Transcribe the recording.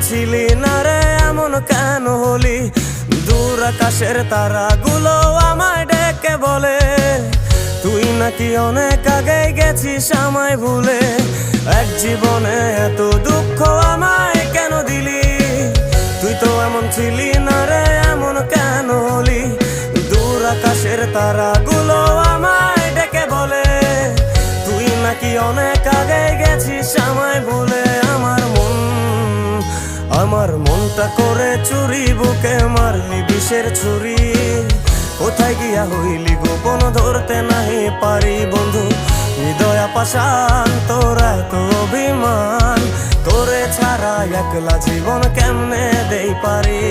ছিলি না রে এমন কেন হলি? দূর আকাশের তারাগুলো আমায় ডেকে বলে তুই নাকি অনেক আগে গেছিস আমায় ভুলে। এক জীবনে এত দুঃখ আমায় কেন দিলি? তুই তো এমন ছিলি না রে এমন কেন হলি? দূর আকাশের তারাগুলো আমায় ডেকে বলে তুই নাকি অনেক আগে গেছিস আমায় ভুলে। আমার মনটা করে চুরি, বুকে মারলি বিষের ছুরি। কোথায় গিয়া হইলি গোপন ধরতে নাহি পারি বন্ধু। হৃদয় পাষাণ তোর এত অভিমান, তোরে ছাড়া একলা জীবন কেমনে দেই পারি।